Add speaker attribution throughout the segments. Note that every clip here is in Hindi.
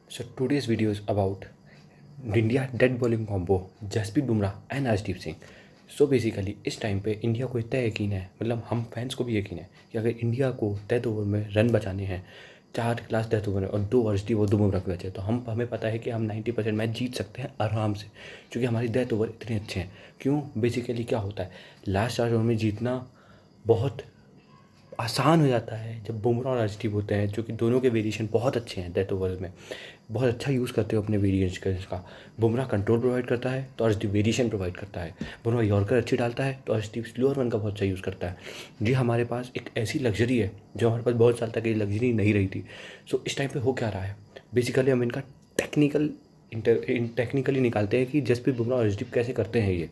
Speaker 1: So today's video is about India dead bowling combo Jasprit Bumrah and Arshdeep Singh. So basically इस टाइम पे इंडिया को इतना यकीन है, मतलब हम फैंस को भी यकीन है कि अगर इंडिया को डेथ ओवर में रन बचाने हैं, 4 क्लास डेथ ओवर और 2 अर्शदीप और 2 बुमराह के बचे, तो हमें पता है कि हम 90% मैच जीत सकते हैं आराम से, क्योंकि हमारी डेथ ओवर इतने अच्छे हैं। क्यों? बेसिकली क्या होता है, लास्ट 4 ओवर में जीतना बहुत आसान हो जाता है जब बुमराह और अर्शदीप होते हैं, जो कि दोनों के वेरिएशन बहुत अच्छे हैं। डेथ ओवर्स में बहुत अच्छा यूज़ करते हो अपने वेरिएशन का। बुमराह कंट्रोल प्रोवाइड करता है तो अर्शदीप वेरिएशन प्रोवाइड करता है। बुमराह यॉर्कर अच्छी डालता है तो अर्शदीप स्लोअर वन का बहुत अच्छा यूज़ करता है। ये हमारे पास एक ऐसी लग्जरी है जो हमारे पास बहुत साल तक ये लग्जरी नहीं रही थी। सो इस टाइम पे हो क्या रहा है, बेसिकली हम इनका टेक्निकली निकालते हैं कि जसप्रीत बुमराह और अर्शदीप कैसे करते हैं ये।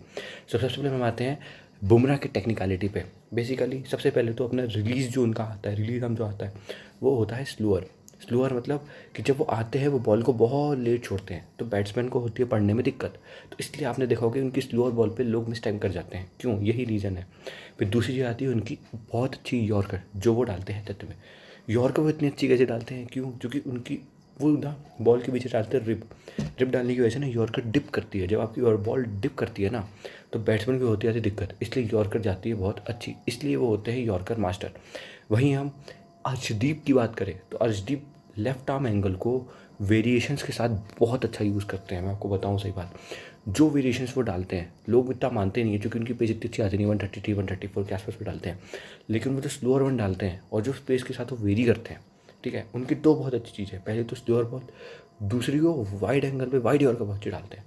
Speaker 1: सबसे पहले हम आते हैं बुमराह की टेक्निकलिटी पे। बेसिकली सबसे पहले तो अपना रिलीज़ जो उनका आता है, रिलीज हम जो आता है वो होता है स्लोअर मतलब कि जब वो आते हैं वो बॉल को बहुत लेट छोड़ते हैं, तो बैट्समैन को होती है पढ़ने में दिक्कत। तो इसलिए आपने देखा होगा कि उनकी स्लोअर बॉल पे लोग मिस टाइम कर जाते हैं। क्यों? यही रीज़न है। फिर दूसरी चीज़ आती है उनकी बहुत अच्छी यॉर्कर जो वो डालते हैं तत्व में। यॉर्कर वो इतनी अच्छी कैसे डालते हैं? क्यों? क्योंकि उनकी वो ना बॉल के पीछे डालते हैं रिप डालने की वजह से ना यॉर्कर डिप करती है। जब आपकी बॉल डिप करती है ना, तो बैट्समैन को होती है दिक्कत, इसलिए यॉर्कर जाती है बहुत अच्छी, इसलिए वो होते हैं यॉर्कर मास्टर। वहीं हम अर्शदीप की बात करें तो अर्शदीप लेफ्ट आर्म एंगल को वेरिएशंस के साथ बहुत अच्छा यूज़ करते हैं। मैं आपको बताऊं सही बात, जो वेरिएशंस वो डालते हैं लोग इतना मानते नहीं है, क्योंकि उनकी पेज इतनी अच्छी आती नहीं, 133 134 के आसपास पे डालते हैं। लेकिन वो जो स्लोअर वन डालते हैं और जो स्पेस के साथ वो वेरी करते हैं, ठीक है, उनकी दो बहुत अच्छी चीज़ है। पहले तो स्लोअर बॉल, दूसरी को वाइड एंगल पे वाइड यॉर्कर बहुत अच्छी डालते हैं।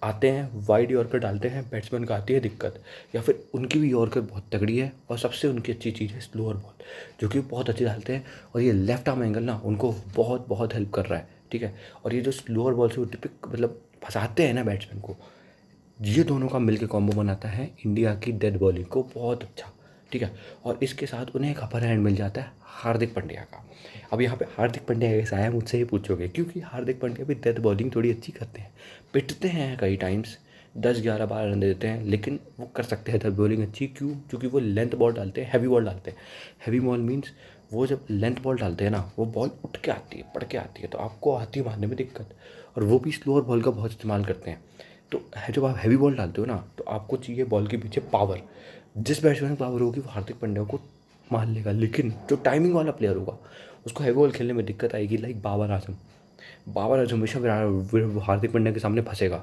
Speaker 1: आते हैं वाइड यॉर्कर डालते हैं, बैट्समैन को आती है दिक्कत, या फिर उनकी भी यॉर्कर बहुत तगड़ी है। और सबसे उनकी अच्छी चीज़ है स्लोअर बॉल, जो कि बहुत अच्छी डालते हैं। और ये लेफ्ट आर्म एंगल ना उनको बहुत बहुत हेल्प कर रहा है, ठीक है। और ये जो स्लोअर बॉल से वो टिपिक मतलब फंसाते हैं ना बैट्समैन को, ये दोनों का मिलकर कॉम्बो बनाता है इंडिया की डेड बॉलिंग को बहुत अच्छा, ठीक है। और इसके साथ उन्हें एक अपर हैंड मिल जाता है हार्दिक पांड्या का। अब यहाँ पे हार्दिक पांड्या कैसा है मुझसे ही पूछोगे, क्योंकि हार्दिक पांड्या भी डेड बॉलिंग थोड़ी अच्छी करते हैं, पिटते हैं कई टाइम्स, 10 11 12 रन दे देते हैं, लेकिन वो कर सकते हैं डेड बॉलिंग अच्छी। क्यों? क्योंकि वो लेंथ बॉल डालते हैं, हैवी बॉल डालते हैं। हैवी बॉल मीन्स वो जब लेंथ बॉल डालते हैं ना, वो बॉल उठ के आती है, पड़ के आती है, तो आपको आती है मारने में दिक्कत। और वो भी स्लोअर बॉल का बहुत इस्तेमाल करते हैं। तो है जब आप हैवी बॉल डालते हो ना, तो आपको चाहिए बॉल के पीछे पावर। जिस बैट्समैन की पावर होगी वो हार्दिक पांड्या को मार लेगा, लेकिन जो टाइमिंग वाला प्लेयर होगा उसको हैवी बॉल खेलने में दिक्कत आएगी। लाइक बाबर आजम हमेशा हार्दिक पांड्या के सामने फंसेगा।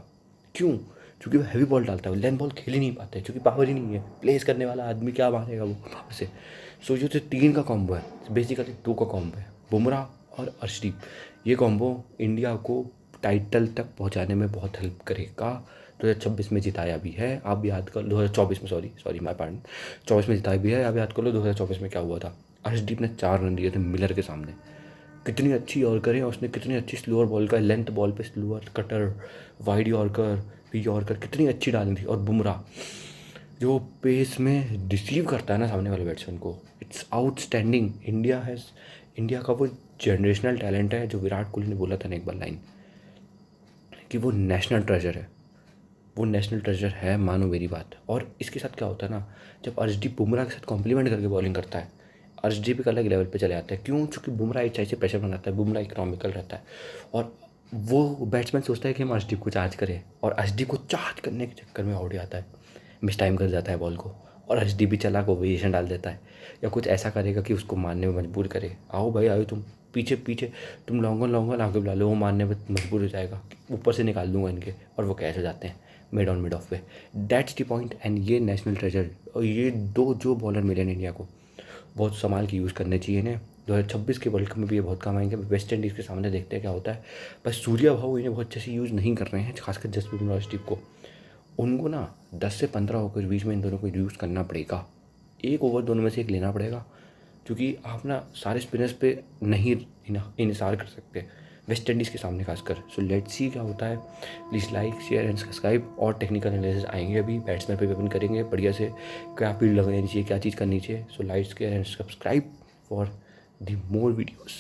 Speaker 1: क्यों? क्योंकि वो हैवी बॉल डालता है, वो लेंथ बॉल खेल ही नहीं पाते, क्योंकि पावर ही नहीं है। प्लेस करने वाला आदमी क्या मारेगा वो पावर से। सो ये जो 3 का कॉम्बो है, बेसिकली 2 का कॉम्बो है, बुमराह और अर्शदीप। ये कॉम्बो इंडिया को टाइटल तक पहुंचाने में बहुत हेल्प करेगा। 2026 में जिताया भी है, आप याद कर लो। 2024 में, सॉरी माय पार्डन, 24 में जिताया भी है। आप याद कर लो 2024 में क्या हुआ था। अर्शदीप ने 4 रन दिए थे मिलर के सामने। कितनी अच्छी यॉर्कर है, उसने कितनी अच्छी स्लोअर बॉल का लेंथ बॉल पे स्लोअर कटर, वाइड यॉर्कर कितनी अच्छी डाली थी। और बुमराह जो पेस में रिसीव करता है ना सामने वाले बैट्समैन को, इट्स आउटस्टैंडिंग। इंडिया का वो जनरेशनल टैलेंट है, जो विराट कोहली ने बोला था ना एक बार लाइन, कि वो नेशनल ट्रेजर है। वो नेशनल ट्रेजर है, मानो मेरी बात। और इसके साथ क्या होता है ना, जब अर्शदीप बुमराह के साथ कॉम्प्लीमेंट करके बॉलिंग करता है, अर्शदीप एक अलग लेवल पे चले जाता है। क्यों? क्योंकि बुमराह एक चाहिए प्रेशर बनाता है, बुमराह इकोनॉमिकल रहता है, और वो बैट्समैन सोचता है कि हम अर्शदीप को चार्ज करें, और अर्शदीप को चार्ज करने के चक्कर में आउट जाता है, मिस टाइम कर जाता है बॉल को। और अर्शदीप भी चला को वेरिएशन डाल देता है, या कुछ ऐसा करेगा कि उसको मारने में मजबूर करे। आओ भाई आओ, तुम पीछे पीछे, तुम लॉन्गन आगे बुला लो, वो मारने में मजबूर हो जाएगा, ऊपर से निकाल दूंगा इनके, और वो कैच हो जाते हैं मिड ऑफ पे। That's the point. एंड ये नेशनल ट्रेजर, और ये 2 जो बॉलर मिले हैं इंडिया को, बहुत संभाल के यूज़ करने चाहिए इन्हें। 2026 के वर्ल्ड कप में भी ये बहुत काम आएंगे। वेस्ट इंडीज़ के सामने देखते हैं क्या होता है। बस सूर्या भाऊ इन्हें बहुत अच्छे से यूज़ नहीं कर रहे हैं, खासकर जसप्रीत बुमराह अर्शदीप को। उनको ना 10 से 15 ओवर के बीच में इन दोनों को यूज़ करना पड़ेगा। एक ओवर दोनों में से एक लेना पड़ेगा, क्योंकि आप ना सारे स्पिनर्स पे नहीं इन्हिसार कर सकते वेस्ट इंडीज़ के सामने खासकर। सो लेट्स सी क्या होता है। Please like share and subscribe. और टेक्निकल एनालिसिस आएंगे अभी, बैट्समैन पे भी अपन करेंगे बढ़िया से, क्या फील्ड लगानी चाहिए, क्या चीज़ करनी चाहिए। So like share and subscribe for the more videos.